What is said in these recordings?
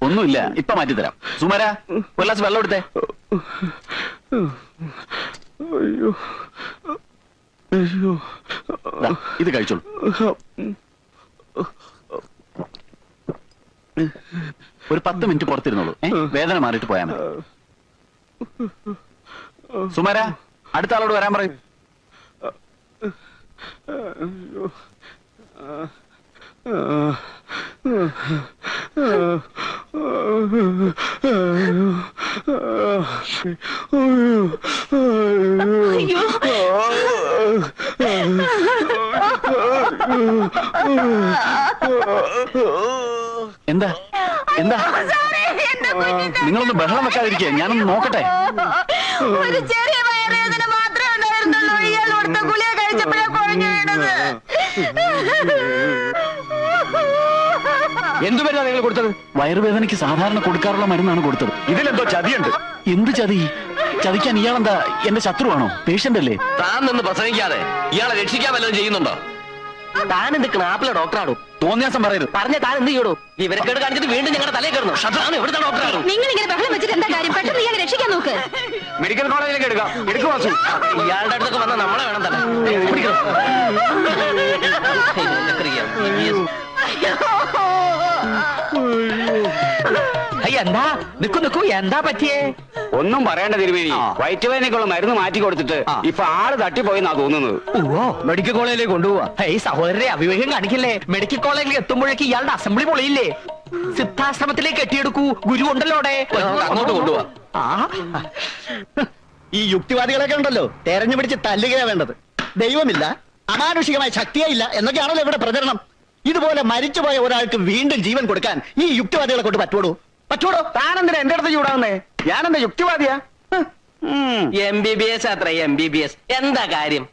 ഒന്നുമില്ല, ഇപ്പൊ മാറ്റിത്തരാം. സുമര, ഒരു ഗ്ലാസ് വെള്ളം എടുത്തേ. ഇത് കഴിച്ചോളൂ. ഒരു 10 മിനിറ്റ് പുറത്തിരുന്നോളൂ. വേദന മാറിയിട്ട് പോയാൽ മതി. സുമര, അടുത്ത ആളോട് വരാൻ പറയും. എന്താ എന്താ നിങ്ങളൊന്ന് ബഹളം വെക്കാതിരിക്കുക, ഞാനൊന്ന് നോക്കട്ടെ. ഒരു ചെറിയ വയറുവേദന മാത്രമേ ഉണ്ടായിരുന്നുള്ളൂ. ഇയാൾ കൊടുത്ത ഗുളിക കഴിച്ചപ്പോഴേ കുഴഞ്ഞു വീണത്. എന്തു മരുന്നാ നിങ്ങൾ കൊടുത്തത്? വയറുവേദനയ്ക്ക് സാധാരണ കൊടുക്കാറുള്ള മരുന്നാണ് കൊടുത്തത്. ഇതിലെന്തോ ചതിയുണ്ട്. എന്ത് ചതി? ചതിക്കാൻ ഇയാളെന്താ എന്റെ ശത്രുവാണോ? പേഷ്യന്റ് അല്ലേ? താൻ നിന്ന് പ്രസംഗിക്കാതെ ഇയാളെ രക്ഷിക്കാൻ വല്ലതും ചെയ്യുന്നുണ്ടോ? താൻ എന്ത് ക്നാപ്പിലെ ഡോക്ടറാണോ? തോന്നിയാസം പറയരുത്. പറഞ്ഞ താൻ എന്ത് ചെയ്യണോ? ഇവരൊക്കെ കാണിച്ചിട്ട് വീണ്ടും ഞങ്ങളുടെ തലയിൽ കയറുന്നു. ഷട്ടാണ് എവിടുത്തെ ഡോക്ടറാണോ? നിങ്ങൾ ഇങ്ങനെ ബഹളം വെച്ചിട്ട് എന്താ കാര്യം? പെട്ടെന്ന് ഇയാളെ രക്ഷിക്കാൻ നോക്ക്. മെഡിക്കൽ കോളേജിലേക്ക് എടുക്കാം. ഇയാളുടെ അടുത്തൊക്കെ വന്നാൽ നമ്മളെ വേണം തന്നെ. എന്താ നിക്കൂ എന്താ പറ്റിയേ? ഒന്നും പറയേണ്ട തിരുമേനി, വയറ്റുവേദനയ്ക്കുള്ള മരുന്ന് മാറ്റി കൊടുത്തിട്ട് ഇപ്പൊ ആള് തട്ടിപ്പോയെന്നാ തോന്നുന്നത്. ഓ, മെഡിക്കൽ കോളേജിലേക്ക് കൊണ്ടുപോവാ. ഈ സഹോദരരെ അവിവേകം കാണിക്കില്ലേ? മെഡിക്കൽ കോളേജിലേക്ക് എത്തുമ്പോഴേക്ക് ഇയാളുടെ അസംബ്ലി പൊളിയില്ലേ? സിദ്ധാശ്രമത്തിലേക്ക് കെട്ടിയെടുക്കൂ, ഗുരു ഉണ്ടല്ലോ അവിടെ. അങ്ങോട്ട് കൊണ്ടുപോവാ. ഈ യുക്തിവാദികളൊക്കെ ഉണ്ടല്ലോ തെരഞ്ഞു പിടിച്ച് തല്ലുകയാ വേണ്ടത്. ദൈവമില്ല, അമാനുഷികമായ ശക്തിയേ ഇല്ല എന്നൊക്കെയാണല്ലോ ഇവിടെ പ്രചരണം. ഇതുപോലെ മരിച്ചുപോയ ഒരാൾക്ക് വീണ്ടും ജീവൻ കൊടുക്കാൻ ഈ യുക്തിവാദികളെ കൊണ്ട് പറ്റുള്ളൂ? താനെന്തിനാ എന്റെ അടുത്ത് ചൂടാവുന്നേ? ഞാനെന്താ യുക്തിവാദിയാ? MBBS അത്ര MBBS എന്താ കാര്യം?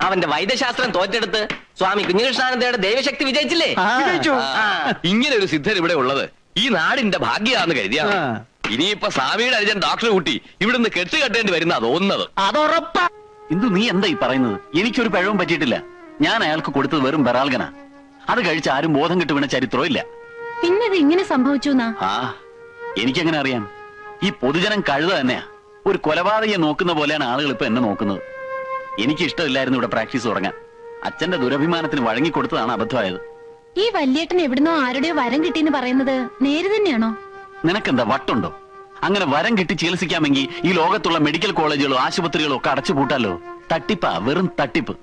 അവന്റെ വൈദ്യശാസ്ത്രം തോറ്റെടുത്ത് സ്വാമി കുഞ്ഞികൃഷ്ണാനന്ദയുടെ ദൈവശക്തി വിജയിച്ചില്ലേ? ഇങ്ങനെ ഒരു സിദ്ധൻ ഇവിടെ ഉള്ളത് ഈ നാടിന്റെ ഭാഗ്യാന്ന് കരുതിയാണ്. ഇനിയിപ്പൊ സ്വാമിയുടെ അനുജൻ ഡോക്ടർ കൂട്ടി ഇവിടുന്ന് കെട്ടുകെട്ടേണ്ടി വരുന്ന തോന്നുന്നത്. അതുറപ്പാ. ഇന്ദു, നീ എന്താ ഈ പറയുന്നത്? എനിക്കൊരു പിഴവും പറ്റിയിട്ടില്ല. ഞാൻ അയാൾക്ക് കൊടുത്തത് വെറും ബെറാൽഗനാ. അത് കഴിച്ച് ആരും ബോധം കെട്ട് വീണ ചരിത്രവും ഇല്ല. പിന്നത് ഇങ്ങനെ സംഭവിച്ചു? എനിക്കെങ്ങനെ അറിയാം? ഈ പൊതുജനം കഴുത തന്നെയാ. ഒരു കൊലപാതകയെ നോക്കുന്ന പോലെയാണ് ആളുകൾ ഇപ്പൊ എന്നെ നോക്കുന്നത്. എനിക്ക് ഇഷ്ടമില്ലായിരുന്നു ഇവിടെ പ്രാക്ടീസ് തുടങ്ങാൻ. അച്ഛന്റെ ദുരഭിമാനത്തിന് വഴങ്ങിക്കൊടുത്തതാണ് അബദ്ധമായത്. ഈ വല്യേട്ടൻ എവിടുന്നോ ആരുടെയോ വരം കിട്ടിയെന്ന് പറയുന്നത് നേര് തന്നെയാണോ? നിനക്കെന്താ വട്ടുണ്ടോ? അങ്ങനെ വരം കിട്ടി ചികിത്സിക്കാമെങ്കിൽ ഈ ലോകത്തുള്ള മെഡിക്കൽ കോളേജുകളോ ആശുപത്രികളോ ഒക്കെ അടച്ചുപൂട്ടാലോ. തട്ടിപ്പാ, വെറും തട്ടിപ്പ്.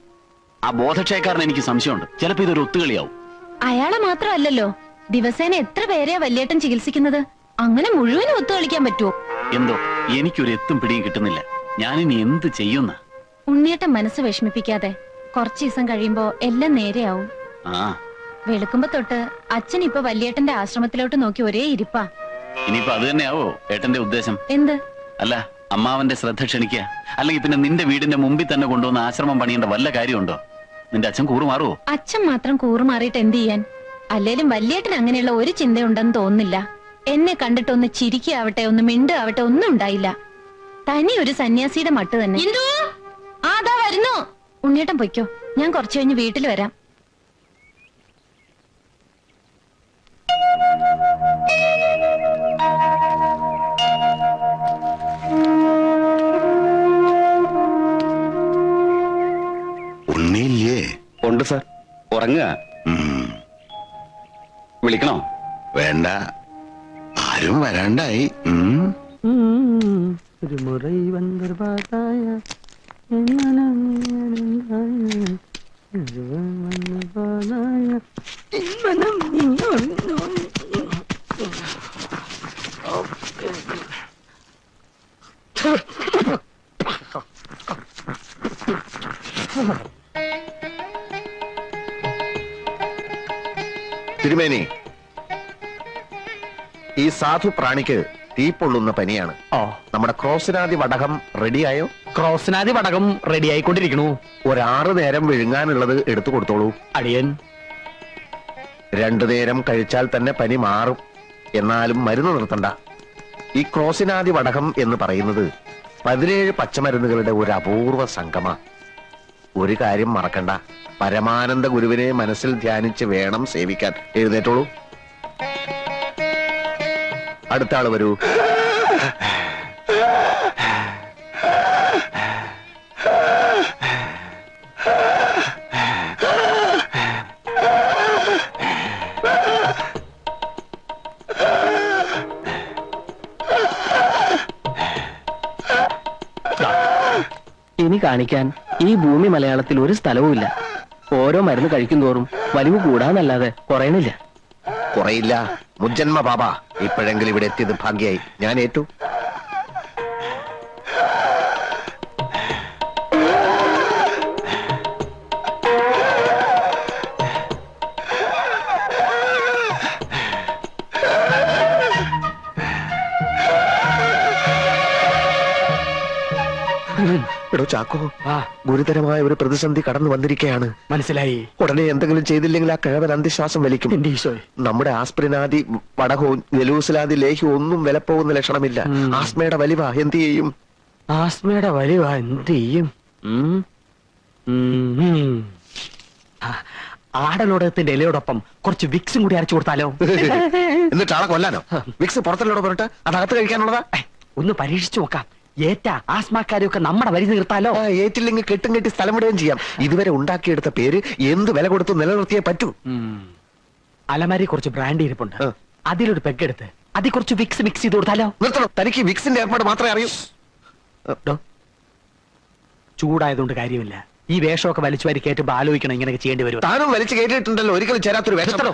ആ ബോധക്ഷയക്കാരൻ എനിക്ക് സംശയമുണ്ട്. ചിലപ്പോ ഇതൊരു ഒത്തുകളിയാവും. അയാളെ മാത്രമല്ലല്ലോ, ദിവസേന എത്ര പേരെയാ വല്യേട്ടൻ ചികിത്സിക്കുന്നത്? അങ്ങനെ മുഴുവനും ഒത്തുകളിക്കാൻ പറ്റുമോ? എന്തോ എനിക്കൊരു എത്തും പിടിയും കിട്ടുന്നില്ല. ഞാനിനി എന്ത് ചെയ്യുന്ന? ഉണ്ണിയേട്ടൻ മനസ്സ് വിഷമിപ്പിക്കാതെ. കുറച്ചു ദിവസം കഴിയുമ്പോ എല്ലാം നേരെയാവും. വെളുക്കുമ്പോ തൊട്ട് അച്ഛൻ ഇപ്പൊ വല്യേട്ടന്റെ ആശ്രമത്തിലോട്ട് നോക്കി ഒരേ ഇരിപ്പാ. ഇനിയിപ്പോ അത് തന്നെയാവോ ഏട്ടന്റെ ഉദ്ദേശം? എന്ത്? അല്ല, അമ്മാവന്റെ ശ്രദ്ധ ക്ഷണിക്കുക. അല്ലെങ്കിൽ പിന്നെ നിന്റെ വീടിന്റെ മുമ്പിൽ തന്നെ കൊണ്ടുവന്ന് ആശ്രമം പണിയേണ്ട വല്ല കാര്യമുണ്ടോ? നിന്റെ അച്ഛൻ കൂറുമാറുവോ? അച്ഛൻ മാത്രം കൂറുമാറിയിട്ട് എന്ത് ചെയ്യാൻ? അല്ലേലും വല്യേട്ടൻ അങ്ങനെയുള്ള ഒരു ചിന്തയുണ്ടെന്ന് തോന്നുന്നില്ല. എന്നെ കണ്ടിട്ടൊന്ന് ചിരിക്കാവട്ടെ, ഒന്ന് മിണ്ടാവട്ടെ, ഒന്നും ഉണ്ടായില്ല. തനി ഒരു സന്യാസിയുടെ മട്ട് തന്നെ. അതാ വരുന്നു. ഉണ്ണിയേട്ടൻ പൊയ്ക്കോ, ഞാൻ കുറച്ചു കഴിഞ്ഞ് വീട്ടിൽ വരാം. ഉണ്ണിയില്ലേ? ഉണ്ട് സർ. ഉറങ്ങുക. വിളിക്കണോ? വേണ്ട, ആരും വരാണ്ടായി. ഒരു മുறை വന്നൊരു പാതായ തിരുമേനി, ഈ സാധു പ്രാണിക്ക് തീ പൊള്ളുന്ന പനിയാണ്. നമ്മുടെ ക്രോസിനാദി വടകം റെഡിയായോ? ക്രോസിനാദി വടകം റെഡി ആയിക്കൊണ്ടിരിക്കണു. 6 നേരം വിഴുങ്ങാനുള്ളത് എടുത്തു കൊടുത്തോളൂ. അടിയൻ. 2 നേരം കഴിച്ചാൽ തന്നെ പനി മാറും. എന്നാലും മരുന്ന് നിർത്തണ്ട. ഈ ക്രോസിനാദി വടകം എന്ന് പറയുന്നത് 17 പച്ചമരുന്നുകളുടെ ഒരു അപൂർവ സംഗമ. ഒരു കാര്യം മറക്കണ്ട, പരമാനന്ദ ഗുരുവിനെ മനസ്സിൽ ധ്യാനിച്ച് വേണം സേവിക്കാൻ. എഴുന്നേറ്റോളൂ. അടുത്ത ആള് വരൂ. ഇനി കാണിക്കാൻ ഈ ഭൂമി മലയാളത്തിൽ ഒരു സ്ഥലവുമില്ല. ഓരോ മരുന്ന് കഴിക്കും തോറും വലിവ് കൂടാന്നല്ലാതെ കുറയണില്ല. കുറയില്ല. മുജ്ജന്മ ബാബ, ഇപ്പോഴെങ്കിലും ഇവിടെ എത്തിയത് ഭാഗ്യായി. ഞാൻ ഏറ്റു. എടോ ചാക്കോ, ഗുരുതരമായ ഒരു പ്രതിസന്ധി കടന്നു വന്നിരിക്കുകയാണ്. മനസ്സിലായി. ഉടനെ എന്തെങ്കിലും ചെയ്തില്ലെങ്കിൽ ആ കിഴവൻ അന്ത്യശ്വാസം വലിക്കും. എന്റെ ഈശോയെ. നമ്മുടെ ആസ്പ്രിനാദി വടകവും ജലൂസിലാദി ലേഹ്യവും ഒന്നും വിലപ്പോകുന്ന ലക്ഷണമില്ല. ആസ്മയുടെ വലിവ എന്ത് ചെയ്യും? ആസ്മയുടെ വലിവാ എന്ത് ചെയ്യും? ആടലോടകത്തിന്റെ ഇലയോടൊപ്പം കുറച്ച് വിക്സും കൂടി അരച്ചു കൊടുത്താലോ? എന്നിട്ട് ആളെ കൊല്ലാനോ? വിക്സ് പുറത്തല്ലോടെ പറഞ്ഞിട്ട് അതകത്ത് കഴിക്കാനുള്ളതാ? ഒന്ന് പരീക്ഷിച്ചു നോക്കാം. ഏറ്റ ആസ്മാക്കാരെയൊക്കെ നമ്മുടെ വരി നിർത്താലോ? ഏറ്റില്ലെങ്കിൽ കെട്ടും കെട്ടി സ്ഥലം വിടുകയും ചെയ്യാം. ഇതുവരെ ഉണ്ടാക്കിയെടുത്ത പേര് എന്ത് വില കൊടുത്ത് നിലനിർത്തിയേ പറ്റൂ. അലമാരി കുറച്ച് ബ്രാൻഡ് ഇരിപ്പുണ്ട്. അതിലൊരു പെഗ്ഗെടുത്ത് അതിൽ കുറച്ച് വിക്സ് മിക്സ് ചെയ്ത് കൊടുത്താലോ? നിർത്തണം. തനിക്ക് വിക്സിന്റെ ഏർപ്പാട് മാത്രമേ അറിയൂ. ചൂടായതുകൊണ്ട് കാര്യമില്ല. ഈ വേഷമൊക്കെ വലിച്ചു വാരി കേട്ടുമ്പോ ആലോചിക്കണം ഇങ്ങനെയൊക്കെ ചെയ്യേണ്ടി വരും. താനും വലിച്ചു കയറ്റിയിട്ടുണ്ടല്ലോ ഒരിക്കലും ചേരാത്തൊരു വേഷം.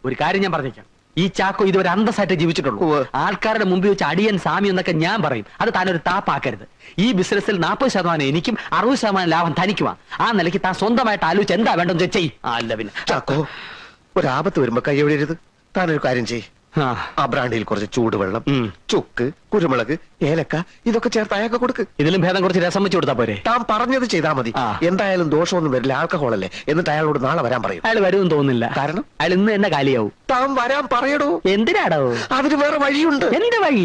ഒരു കാര്യം ഞാൻ പറഞ്ഞേക്കാം. ഈ ചാക്കോ ഇതുവരെ അന്തസ്സായിട്ട് ജീവിച്ചിട്ടുള്ളൂ. ആൾക്കാരുടെ മുമ്പിൽ വെച്ച് അടിയൻ സ്വാമി എന്നൊക്കെ ഞാൻ പറയും. അത് താനൊരു താപ്പാക്കരുത്. ഈ ബിസിനസ്സിൽ 40% എനിക്കും 60% ലാഭം തനിക്കുവാ. ആ നിലയ്ക്ക് താൻ സ്വന്തമായിട്ട് ആലോചിച്ച് എന്താ വേണ്ടെന്ന് ചെയ്യ്. അല്ല പിന്നെ ചാക്കോ, ഒരാപത്ത് വരുമ്പോ കൈ എവിടെയരുത്. താനൊരു കാര്യം ചെയ്യ്. ആ ബ്രാൻഡിൽ കുറച്ച് ചൂടുവെള്ളം, ചുക്ക്, കുരുമുളക്, ഏലക്ക ഇതൊക്കെ ചേർത്ത് അയാൾക്ക് കൊടുക്ക്. ഇതിലും ഭേദം കുറച്ച് രസം വെച്ച് കൊടുത്താ പോരെ? താൻ പറഞ്ഞത് ചെയ്താൽ മതി. എന്തായാലും ദോഷമൊന്നും വരില്ല. ആൽക്കഹോൾ അല്ലേ. എന്നിട്ട് അയാളോട് നാളെ വരാൻ പറയും. അയാൾ വരുമെന്ന് തോന്നുന്നില്ല. കാരണം അയാൾ ഇന്ന് തന്നെ കാലിയാവും. താൻ വരാൻ പറയടോ. എന്തിനാടോ? അതിന് വേറെ വഴിയുണ്ട്. എന്ത് വഴി?